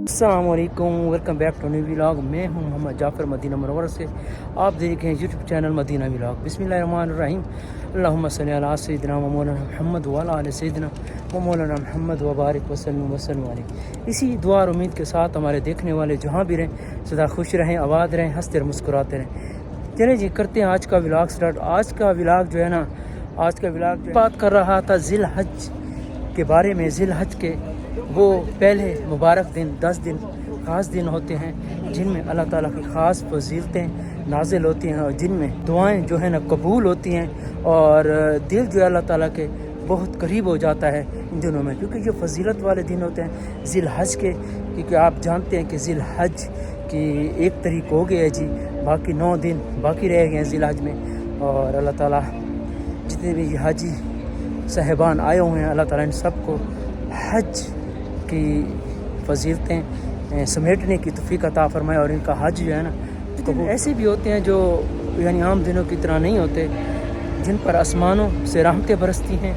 अस्सलाम वालेकुम, welcome back to new vlog. मैं हूं मोहम्मद जाफ़र मदीना मुनव्वरा से। आप देख रहे हैं यूट्यूब चैनल मदीना व्लॉग। बिस्मिल्लाहिर्रहमानिर्रहीम। अल्लाहुम्मा सल्ली अला सय्यिदिना व मौलाना मुहम्मद व अला आलि सय्यिदिना व मौलाना मुहम्मद व बारिक वसल्लम अलैहि। इसी दुआ और उम्मीद के साथ हमारे देखने वाले जहाँ भी रहें सदा खुश रहें, आबाद रहें, हंसते और मुस्कुराते रहें। चलिए जी, करते हैं आज का व्लॉग स्टार्ट। आज का व्लॉग जो है ना, आज का व्लॉग बात कर रहा था ज़िल हज के बारे में। ज़िल हज के वो पहले मुबारक दिन 10 दिन ख़ास दिन होते हैं जिनमें अल्लाह ताला की ख़ास फजीलतें नाजिल होती हैं और जिनमें दुआएं जो है ना कबूल होती हैं और दिल जो है अल्लाह ताला के बहुत करीब हो जाता है इन दिनों में, क्योंकि ये फजीलत वाले दिन होते हैं ज़िल हज के। क्योंकि आप जानते हैं कि ज़िल हज की 1 तारीख हो गई है जी, बाकी 9 दिन बाकी रह गए हैं ज़िल हज में। और अल्लाह ताला जितने भी हाजी साहिबान आए हुए हैं, अल्लाह ताला इन सबको हज की फजीलतें समेटने की तौफीक अता फरमाए और इनका हज जो है ना कबूल। ऐसे भी होते हैं जो यानी आम दिनों की तरह नहीं होते, जिन पर आसमानों से रहमतें बरसती हैं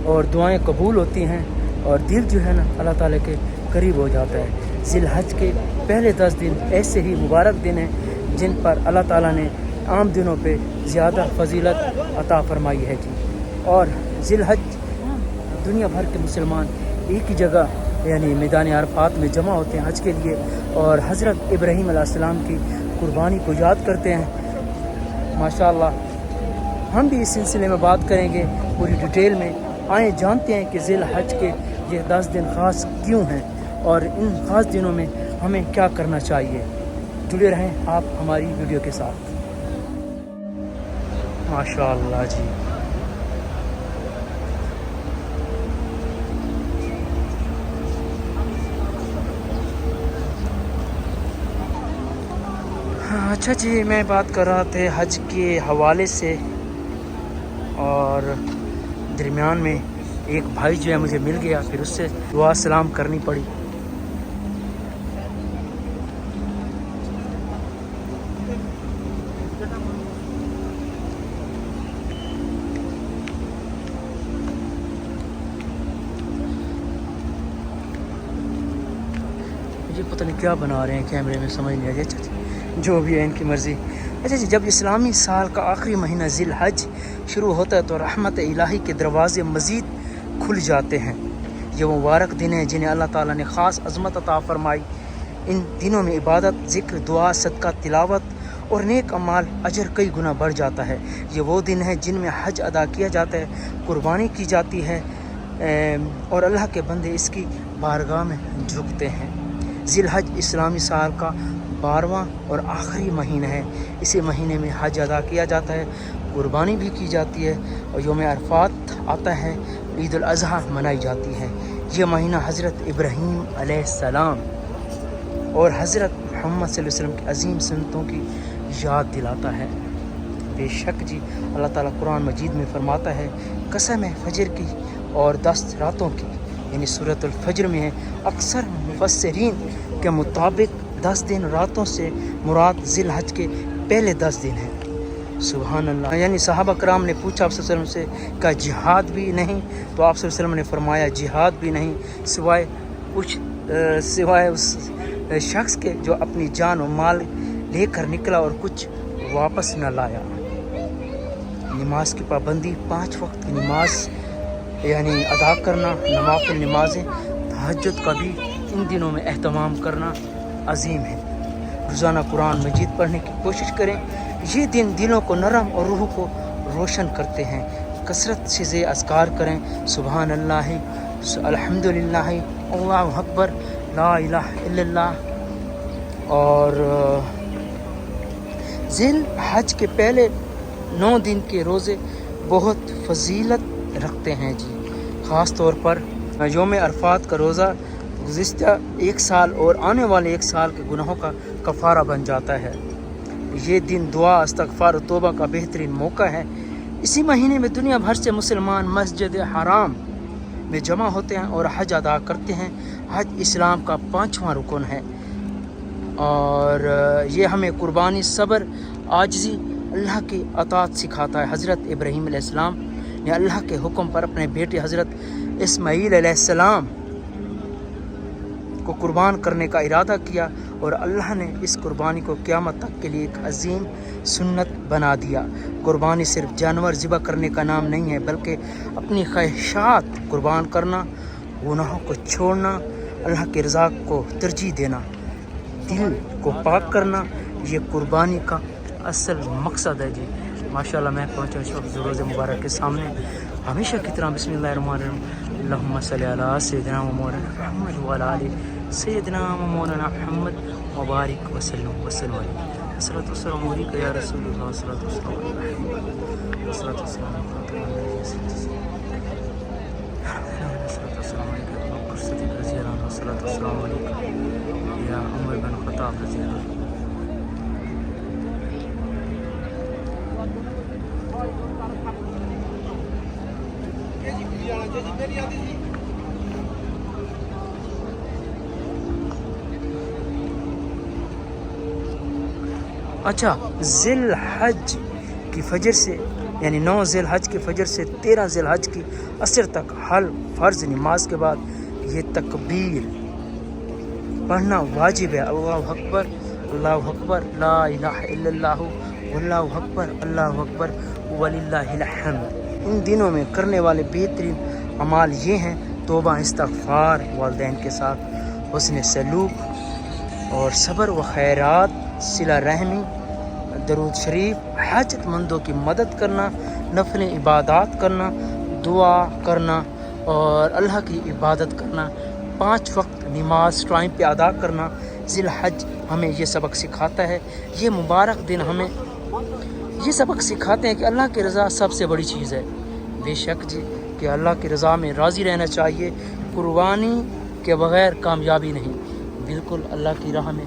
और दुआएं कबूल होती हैं और दिल जो है ना अल्लाह ताला के करीब हो जाता है। ज़िल हज के पहले 10 दिन ऐसे ही मुबारक दिन हैं जिन पर अल्लाह ताला ने आम दिनों पे ज़्यादा फजीलत अता फरमाई है जी। और ज़िल हज दुनिया भर के मुसलमान एक ही जगह यानी मैदान अरफात में जमा होते हैं हज के लिए और हज़रत इब्राहीम अलैहिस्सलाम की कुर्बानी को याद करते हैं। माशाअल्लाह हम भी इस सिलसिले में बात करेंगे पूरी डिटेल में। आए जानते हैं कि ज़िल हज के ये 10 दिन ख़ास क्यों हैं और इन ख़ास दिनों में हमें क्या करना चाहिए। जुड़े रहें आप हमारी वीडियो के साथ। माशाअल्लाह जी, अच्छा जी, मैं बात कर रहा था हज के हवाले से और दरमियान में एक भाई जो है मुझे मिल गया, फिर उससे दुआ सलाम करनी पड़ी। मुझे पता नहीं क्या बना रहे हैं कैमरे में, समझ नहीं आ रही। अच्छा जो भी है इनकी मर्ज़ी। अच्छा जी, जब इस्लामी साल का आखिरी महीना ज़िल हज शुरू होता है तो रहमत इलाही के दरवाज़े मज़ीद खुल जाते हैं। ये मुबारक दिन है जिन्हें अल्लाह ताला ने ख़ास अज़मत अता फ़रमाई। इन दिनों में इबादत, ज़िक्र, दुआ, सदका, तिलावत और नेक अमाल अजर कई गुना बढ़ जाता है। ये वो दिन है जिनमें हज अदा किया जाता है, कुर्बानी की जाती है और अल्लाह के बंदे इसकी बारगाह में झुकते हैं। ज़िल हज इस्लामी साल का 12वां और आखिरी महीना है। इसी महीने में हज अदा किया जाता है, कुर्बानी भी की जाती है और यौम अरफात आता है, ईद उल अज़हा मनाई जाती है। यह महीना हज़रत इब्राहीम अलैहिस्सलाम और हज़रत मोहम्मद सल्लल्लाहु अलैहि वसल्लम की अज़ीम सुन्नतों की याद दिलाता है। बेशक जी, अल्लाह ताला कुरान मजीद में फरमाता है, कसम है फजर की और 10 रातों की, यानी सूरतुल फजर में है। अक्सर मुफस्सिरीन के मुताबिक 10 दिन रातों से मुराद ज़िल हज के पहले 10 दिन हैं। सुभान अल्लाह। यानी सहाबा कराम ने पूछा आप सल्लल्लाहु अलैहि वसल्लम से, का जिहाद भी नहीं? तो आप सल्लल्लाहु अलैहि वसल्लम ने फरमाया, जिहाद भी नहीं सिवाय उस शख्स के जो अपनी जान और माल लेकर निकला और कुछ वापस न लाया। नमाज की पाबंदी, 5 वक्त की नमाज यानी अदा करना, नवाफिल नमाजें, तहज्जुद का भी इन दिनों में एहतमाम करना अजीम है। रोज़ाना कुरान मजीद पढ़ने की कोशिश करें। ये दिन दिलों को नरम और रूह को रोशन करते हैं। कसरत से अज़कार करें, सुबहान अल्लाह, अल्हम्दुलिल्लाह, अल्लाहु अकबर, ला इलाहा इल्लल्लाह। और ज़िल हज के पहले 9 दिन के रोज़े बहुत फजीलत रखते हैं जी। ख़ास तौर पर यौम अरफात का रोज़ा गुज़िश्ता 1 साल और आने वाले 1 साल के गुनाहों का कफ़ारा बन जाता है। ये दिन दुआ, इस्तग़फ़ार और तौबा का बेहतरीन मौका है। इसी महीने में दुनिया भर से मुसलमान मस्जिद हराम में जमा होते हैं और हज अदा करते हैं। हज इस्लाम का 5वां रुकन है और ये हमें कुर्बानी, सब्र, आजिज़ी, अल्लाह की अताअत सिखाता है। हज़रत इब्राहीम अलैहिस्सलाम ने अल्लाह के हुक्म पर अपने बेटे हज़रत इस्माईल अलैहिस्सलाम کو قربان کرنے کا ارادہ کیا اور اللہ نے اس قربانی کو قیامت تک کے لیے ایک عظیم سنت بنا دیا۔ قربانی صرف جانور ذبح کرنے کا نام نہیں ہے، بلکہ اپنی خواہشات قربان کرنا، گناہوں کو چھوڑنا، اللہ کی رضا کو ترجیح دینا، دل کو پاک کرنا، یہ قربانی کا اصل مقصد ہے جی۔ ماشاءاللہ میں پہنچا اس وقت روزہ مبارک کے سامنے۔ ہمیشہ کی طرح بسم اللہ الرحمن الرحیم، اللہم صلی علی سیدنا و مولانا محمد وعلی آل سیدنا و مولانا محمد مبارک وسلم علیہ۔ الصلاۃ والسلام علیک یا رسول اللہ، الصلاۃ والسلام علیک، الصلاۃ والسلام علیک، الصلاۃ والسلام علیک یا عمر بن خطاب رضی اللہ عنہ۔ اچھا، ذی الحج کی فجر سے یعنی 9 ذی الحج کی فجر سے 13 ذی الحج کی عصر تک ہر فرض نماز کے بعد یہ تکبیر پڑھنا واجب ہے۔ اللہ اکبر، اللہ اکبر، لا الہ الا اللہ، واللہ اکبر، اللہ اکبر وللہ الحمد۔ ان دنوں میں کرنے والے بہترین اعمال یہ ہیں: توبہ، استغفار، والدین کے ساتھ حسن سلوک اور صبر و خیرات، صلہ رحمی، درود شریف، حاجت مندوں کی مدد کرنا، نفل عبادات کرنا، دعا کرنا اور اللہ کی عبادت کرنا، 5 وقت نماز ٹائم پہ ادا کرنا۔ ذی الحج ہمیں یہ سبق سکھاتا ہے، یہ مبارک دن ہمیں یہ سبق سکھاتے ہیں کہ اللہ کی رضا سب سے بڑی چیز ہے۔ بے شک جی کہ اللہ کی رضا میں راضی رہنا چاہیے، قربانی کے بغیر کامیابی نہیں۔ بالکل اللہ کی راہ میں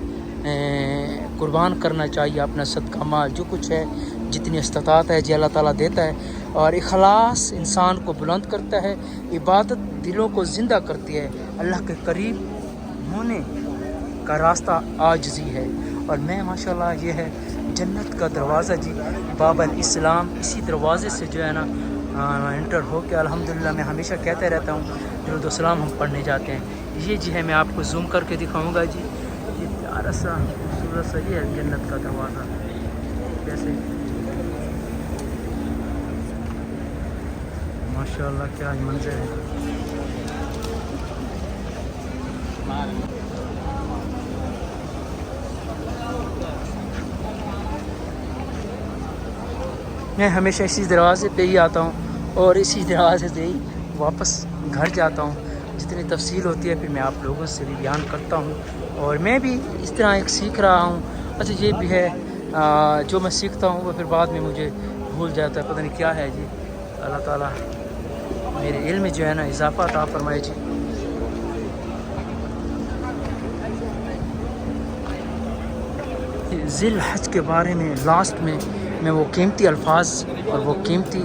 قربان کرنا چاہیے اپنا صدقہ مال، جو کچھ ہے، جتنی استطاعت ہے جی اللہ تعالیٰ دیتا ہے، اور اخلاص انسان کو بلند کرتا ہے، عبادت دلوں کو زندہ کرتی ہے، اللہ کے قریب ہونے کا راستہ عاجزی ہے۔ اور میں ماشاءاللہ یہ ہے جنت کا دروازہ جی، باب الاسلام، اسی دروازے سے جو ہے نا انٹر ہو کے الحمدللہ میں ہمیشہ کہتے رہتا ہوں درود و سلام ہم پڑھنے جاتے ہیں۔ یہ جو ہے میں آپ کو زوم کر کے دکھاؤں گا جی، یہ پیارا سا خوبصورت سا یہ ہے جنت کا دروازہ، کیسے ماشاءاللہ کیا منظر ہے۔ میں ہمیشہ اسی دروازے پہ ہی آتا ہوں اور اسی دروازے سے ہی واپس گھر جاتا ہوں۔ جتنی تفصیل ہوتی ہے پھر میں آپ لوگوں سے بھی بیان کرتا ہوں، اور میں بھی اس طرح ایک سیکھ رہا ہوں۔ اچھا یہ بھی ہے جو میں سیکھتا ہوں وہ پھر بعد میں مجھے بھول جاتا ہے، پتہ نہیں کیا ہے جی۔ اللہ تعالیٰ میرے علم میں جو ہے نا اضافہ عطا فرمائے جی۔ ذی الحج کے بارے میں لاسٹ میں وہ قیمتی الفاظ اور وہ قیمتی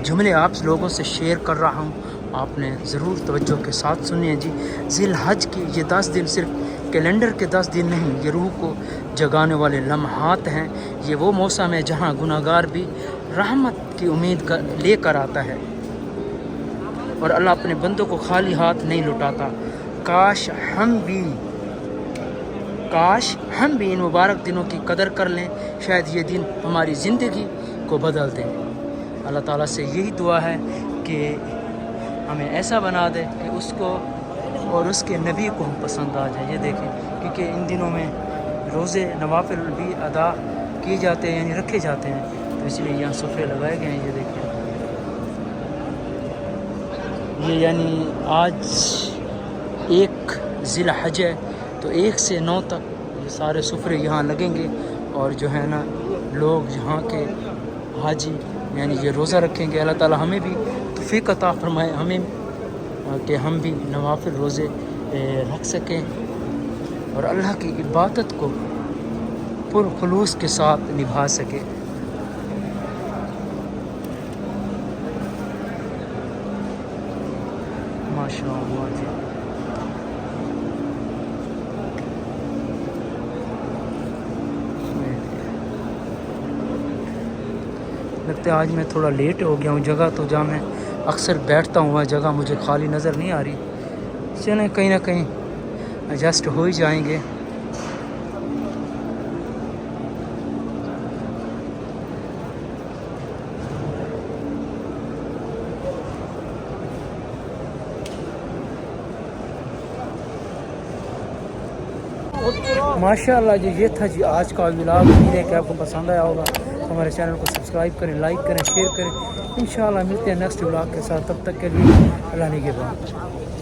جملے آپ لوگوں سے شیئر کر رہا ہوں، آپ نے ضرور توجہ کے ساتھ سنیے جی۔ ذی الحج کی یہ 10 دن صرف کیلنڈر کے 10 دن نہیں، یہ روح کو جگانے والے لمحات ہیں۔ یہ وہ موسم ہے جہاں گناہ گار بھی رحمت کی امید لے کر آتا ہے، اور اللہ اپنے بندوں کو خالی ہاتھ نہیں لوٹاتا۔ کاش ہم بھی ان مبارک دنوں کی قدر کر لیں، شاید یہ دن ہماری زندگی کو بدل دیں۔ اللہ تعالیٰ سے یہی دعا ہے کہ ہمیں ایسا بنا دے کہ اس کو اور اس کے نبی کو ہم پسند آ جائے۔ یہ دیکھیں کیونکہ ان دنوں میں روزے نوافل بھی ادا کیے جاتے ہیں، یعنی رکھے جاتے ہیں، تو اس لیے یہاں سفرے لگائے گئے ہیں۔ یہ دیکھیں، یہ یعنی آج 1 ذی الحج ہے، تو 1 سے 9 تک یہ سارے سفرے یہاں لگیں گے، اور جو ہے نا لوگ یہاں کے حاجی یعنی یہ روزہ رکھیں گے۔ اللہ تعالیٰ ہمیں بھی توفیق عطا فرمائے، ہمیں کہ ہم بھی نوافل روزے رکھ سکیں اور اللہ کی عبادت کو پرخلوص کے ساتھ نبھا سکیں۔ ماشاء اللہ جی۔ لگتا ہے آج میں تھوڑا لیٹ ہو گیا ہوں، جگہ تو جہاں میں اکثر بیٹھتا ہوں وہ جگہ مجھے خالی نظر نہیں آ رہی، چلیں کہیں نہ کہیں ایڈجسٹ ہو ہی جائیں گے. ماشاء اللہ جی یہ تھا جی آج کا ولاگ. امید ہے کہ آپ کو پسند آیا ہوگا. ہمارے چینل کو سبسکرائب کریں, لائک کریں, شیئر کریں. انشاءاللہ ملتے ہیں نیکسٹ ولاگ کے ساتھ. تب تک کے لیے اللہ نگہبان.